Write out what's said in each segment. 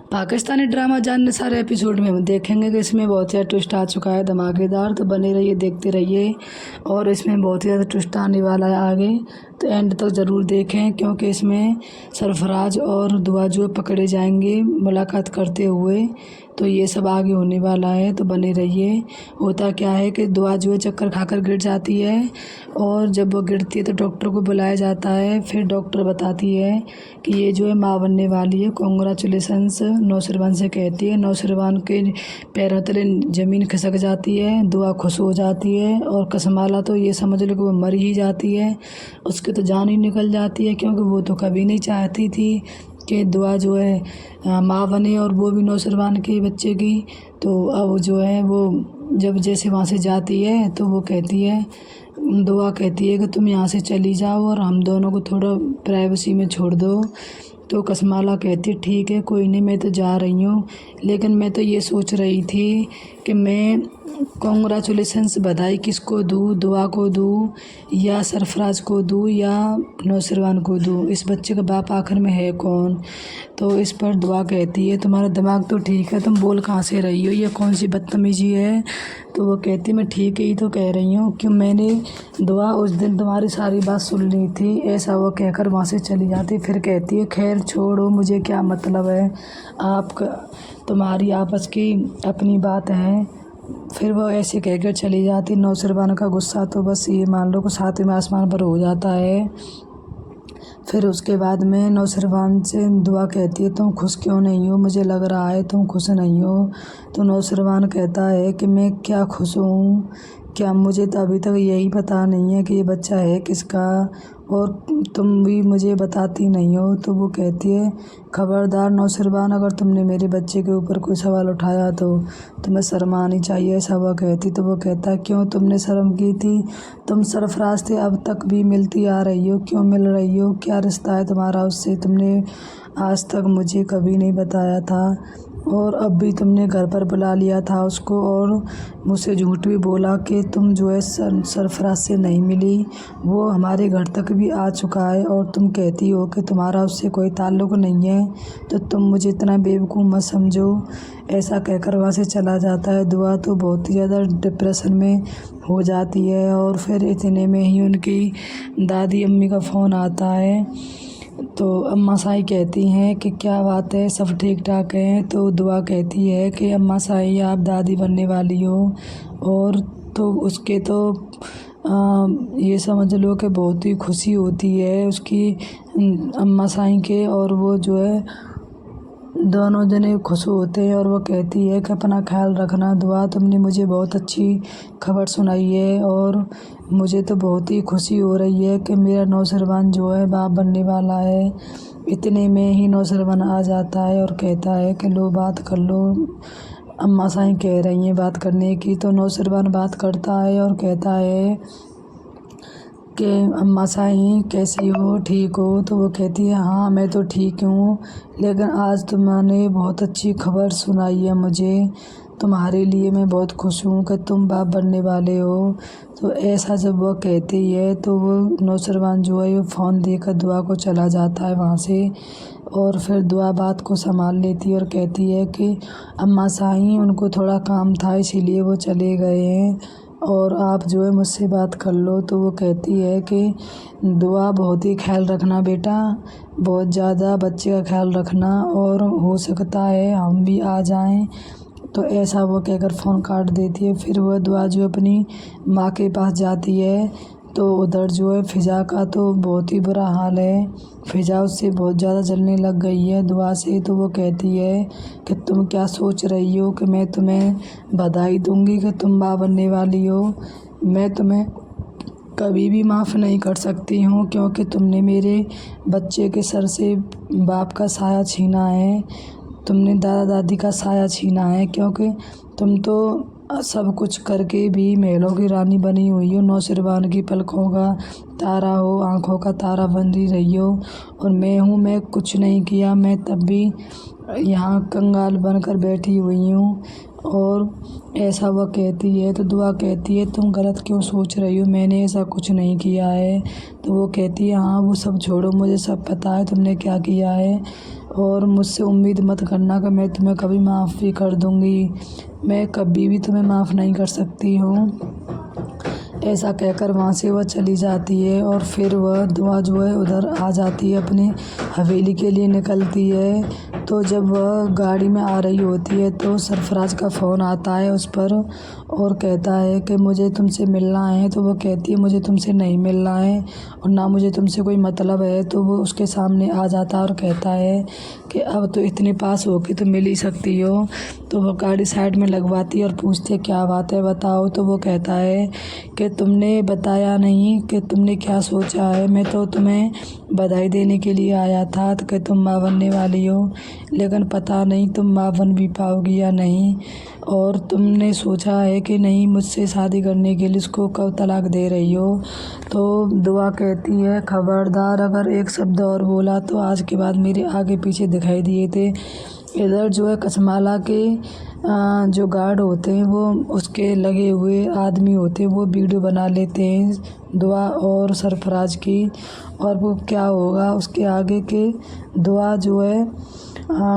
Pakistani drama जानने सारे episode में हम देखेंगे कि इसमें बहुत ज़्यादा ट्विस्ट आ चुका है धमाकेदार। तो बने रहिए, देखते रहिए। और इसमें बहुत ही ज़्यादा ट्विस्ट आने वाला है आगे, तो एंड तक ज़रूर देखें, क्योंकि इसमें सरफराज और दुआ जो पकड़े जाएंगे मुलाकात करते हुए। तो ये सब आगे होने वाला है, तो बने रहिए। होता क्या है कि दुआ जो है चक्कर खाकर गिर जाती है, और जब वो गिरती है तो डॉक्टर को बुलाया जाता है। फिर डॉक्टर बताती है कि ये जो है माँ बनने वाली है, कॉन्ग्रेचुलेसन्स नौशरवान से कहती है। नौशरवान के पैरों तले ज़मीन खिसक जाती है, दुआ खुश हो जाती है, और कसमाला तो ये समझ लो कि वो मर ही जाती है। उसकी तो जान ही निकल जाती है, क्योंकि वो तो कभी नहीं चाहती थी कि दुआ जो है माँ बने, और वो भी नौशरवान के बच्चे की। तो अब जो है वो जब जैसे वहाँ से जाती है तो वो कहती है, दुआ कहती है कि तुम यहाँ से चली जाओ और हम दोनों को थोड़ा प्राइवेसी में छोड़ दो। तो कसमाला कहती है ठीक है, कोई नहीं, मैं तो जा रही हूँ, लेकिन मैं तो ये सोच रही थी कि मैं कॉन्ग्रेचुलेसन्स बधाई किसको दूँ, दुआ को दूँ या सरफराज को दूँ या नौशरवान को दूँ, इस बच्चे का बाप आखिर में है कौन। तो इस पर दुआ कहती है तुम्हारा दिमाग तो ठीक है, तुम बोल कहाँ से रही हो, ये कौन सी बदतमीजी है। तो वो कहती मैं ठीक ही तो कह रही हूँ, क्यों मैंने दुआ उस दिन तुम्हारी सारी बात सुन ली थी। ऐसा वो कहकर वहाँ से चली जाती। फिर कहती है खैर छोड़ो, मुझे क्या मतलब है, आपका तुम्हारी आपस की अपनी बात है। फिर वो ऐसे कहकर चली जाती। नौशरवान का गुस्सा तो बस ये मान लो कि सातवें आसमान पर हो जाता है। फिर उसके बाद में नौशरवान से दुआ कहती है तुम खुश क्यों नहीं हो, मुझे लग रहा है तुम खुश नहीं हो। तो नौशरवान कहता है कि मैं क्या खुश हूँ, क्या मुझे तो अभी तक यही पता नहीं है कि ये बच्चा है किसका, और तुम भी मुझे बताती नहीं हो। तो वो कहती है खबरदार नौशरवान, अगर तुमने मेरे बच्चे के ऊपर कोई सवाल उठाया तो तुम्हें शर्म आनी चाहिए, ऐसा वो कहती। तो वो कहता है क्यों तुमने शर्म की थी, तुम सरफराज से अब तक भी मिलती आ रही हो, क्यों मिल रही हो, क्या रिश्ता है तुम्हारा उससे, तुमने आज तक मुझे कभी नहीं बताया था, और अब भी तुमने घर पर बुला लिया था उसको, और मुझसे झूठ भी बोला कि तुम जो है सरफराज से नहीं मिली, वो हमारे घर तक भी आ चुका है, और तुम कहती हो कि तुम्हारा उससे कोई ताल्लुक़ नहीं है, तो तुम मुझे इतना बेवकूफ़ मत समझो। ऐसा कहकर वहाँ से चला जाता है। दुआ तो बहुत ही ज़्यादा डिप्रेशन में हो जाती है, और फिर इतने में ही उनकी दादी अम्मी का फ़ोन आता है। तो अम्मा साई कहती हैं कि क्या बात है, सब ठीक ठाक हैं। तो दुआ कहती है कि अम्मा साई आप दादी बनने वाली हो, और तो उसके तो ये समझ लो कि बहुत ही खुशी होती है उसकी अम्मा साई के, और वो जो है दोनों जने खुश होते हैं। और वो कहती है कि अपना ख्याल रखना दुआ, तुमने मुझे बहुत अच्छी खबर सुनाई है, और मुझे तो बहुत ही खुशी हो रही है कि मेरा नौशरवान जो है बाप बनने वाला है। इतने में ही नौशरवान आ जाता है और कहता है कि लो बात कर लो, अम्मा साईं कह रही हैं बात करने की। तो नौशरवान बात करता है और कहता है कि अम्मा साईं कैसी हो, ठीक हो। तो वो कहती है हाँ मैं तो ठीक हूँ, लेकिन आज तुमने बहुत अच्छी खबर सुनाई है मुझे, तुम्हारे लिए मैं बहुत खुश हूँ कि तुम बाप बनने वाले हो। तो ऐसा जब वह कहती है तो वो नौशरवान जो है वो फ़ोन देकर दुआ को चला जाता है वहाँ से, और फिर दुआ बात को संभाल लेती है और कहती है कि अम्मा साईं उनको थोड़ा काम था इसीलिए वो चले गए हैं, और आप जो है मुझसे बात कर लो। तो वो कहती है कि दुआ बहुत ही ख्याल रखना बेटा, बहुत ज़्यादा बच्चे का ख्याल रखना, और हो सकता है हम भी आ जाएं। तो ऐसा वो कहकर फ़ोन काट देती है। फिर वह दुआ जो अपनी माँ के पास जाती है, तो उधर जो है फ़िज़ा का तो बहुत ही बुरा हाल है। फ़िज़ा उससे बहुत ज़्यादा जलने लग गई है दुआ से। तो वो कहती है कि तुम क्या सोच रही हो कि मैं तुम्हें बधाई दूंगी कि तुम माँ बनने वाली हो, मैं तुम्हें कभी भी माफ़ नहीं कर सकती हूँ, क्योंकि तुमने मेरे बच्चे के सर से बाप का साया छीना है, तुमने दादा दादी का साया छीना है, क्योंकि तुम तो सब कुछ करके भी महलों की रानी बनी हुई हो, नौशरवान की पलकों का तारा हो, आँखों का तारा बनी रही हो, और मैं कुछ नहीं किया, मैं तब भी यहाँ कंगाल बनकर बैठी हुई हूँ। और ऐसा वह कहती है तो दुआ कहती है तुम गलत क्यों सोच रही हो, मैंने ऐसा कुछ नहीं किया है। तो वो कहती है हाँ वो सब छोड़ो, मुझे सब पता है तुमने क्या किया है और मुझसे उम्मीद मत करना कि मैं तुम्हें कभी माफ़ भी कर दूँगी। मैं कभी भी तुम्हें माफ़ नहीं कर सकती हूँ। ऐसा कहकर वहाँ से वह चली जाती है और फिर वह दुआ जो है उधर आ जाती है, अपनी हवेली के लिए निकलती है। तो जब वह गाड़ी में आ रही होती है तो सरफराज का फ़ोन आता है उस पर और कहता है कि मुझे तुमसे मिलना है। तो वो कहती है मुझे तुमसे नहीं मिलना है और ना मुझे तुमसे कोई मतलब है। तो वो उसके सामने आ जाता है और कहता है कि अब तो इतने पास हो के तो मिल ही सकती हो। तो वो गाड़ी साइड में लगवाती है और पूछती है क्या बात है बताओ। तो वो कहता है कि तुमने बताया नहीं कि तुमने क्या सोचा है। मैं तो तुम्हें बधाई देने के लिए आया था तो कि तुम माँ बनने वाली हो, लेकिन पता नहीं तुम माँ बन भी पाओगी या नहीं। और तुमने सोचा है कि नहीं मुझसे शादी करने के लिए उसको कब तलाक दे रही हो। तो दुआ कहती है खबरदार अगर एक शब्द और बोला तो आज के बाद मेरे आगे पीछे दिखाई दिए थे। इधर जो है कसमाला के जो गार्ड होते हैं वो उसके लगे हुए आदमी होते हैं, वो वीडियो बना लेते हैं दुआ और सरफराज की। और वो क्या होगा उसके आगे के दुआ जो है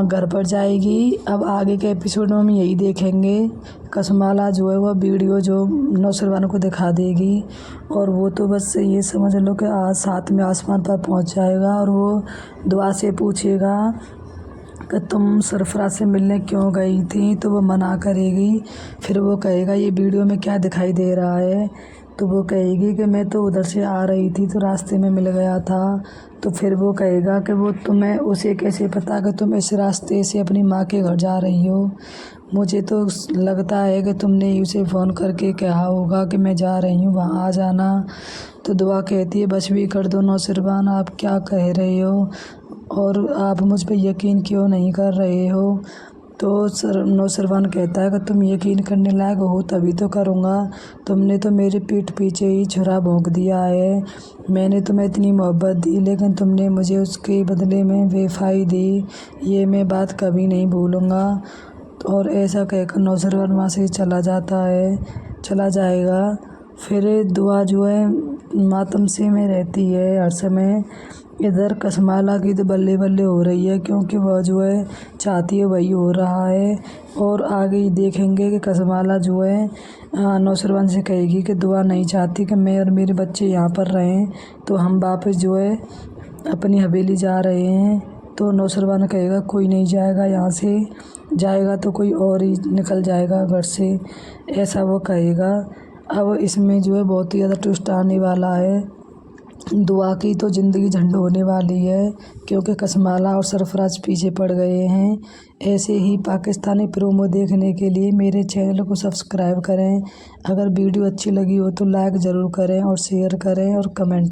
घर पर जाएगी। अब आगे के एपिसोड में हम यही देखेंगे। कसमाला जो है वह वीडियो जो नौशरवान को दिखा देगी और वो तो बस ये समझ लो कि आज साथ में आसमान पर पहुंच जाएगा और वो दुआ से पूछेगा कि तुम सरफराज से मिलने क्यों गई थी। तो वो मना करेगी। फिर वो कहेगा ये वीडियो में क्या दिखाई दे रहा है। तो वो कहेगी कि मैं तो उधर से आ रही थी तो रास्ते में मिल गया था। तो फिर वो कहेगा कि वो तुम्हें उसे कैसे पता कि तुम इस रास्ते से अपनी माँ के घर जा रही हो। मुझे तो लगता है कि तुमने उसे फ़ोन करके कहा होगा कि मैं जा रही हूँ वहाँ आ जाना। तो दुआ कहती है बस भी कर दो नौशरवान, आप क्या कह रहे हो और आप मुझ पे यकीन क्यों नहीं कर रहे हो। तो नौशरवान कहता है कि तुम यकीन करने लायक हो तभी तो करूँगा। तुमने तो मेरे पीठ पीछे ही छुरा भोंक दिया है। मैंने तुम्हें इतनी मोहब्बत दी लेकिन तुमने मुझे उसके बदले में बेवफाई दी, ये मैं बात कभी नहीं भूलूँगा। और ऐसा कहकर नौशरवान वहाँ से चला जाएगा। फिर दुआ जो है मातम से में रहती है हर समय। इधर कसमाला की तो बल्ले बल्ले हो रही है क्योंकि वह जो है चाहती है वही हो रहा है। और आगे देखेंगे कि कसमाला जो है नौशरवान से कहेगी कि दुआ नहीं चाहती कि मैं और मेरे बच्चे यहाँ पर रहें, तो हम वापस जो है अपनी हवेली जा रहे हैं। तो नौशरवान कहेगा कोई नहीं जाएगा यहाँ से, जाएगा तो कोई और ही निकल जाएगा घर से, ऐसा वो कहेगा। अब इसमें जो है बहुत ही ज़्यादा ट्विस्ट आने वाला है। दुआ की तो ज़िंदगी झंड होने वाली है क्योंकि कसमाला और सरफराज पीछे पड़ गए हैं। ऐसे ही पाकिस्तानी प्रोमो देखने के लिए मेरे चैनल को सब्सक्राइब करें। अगर वीडियो अच्छी लगी हो तो लाइक ज़रूर करें और शेयर करें और कमेंट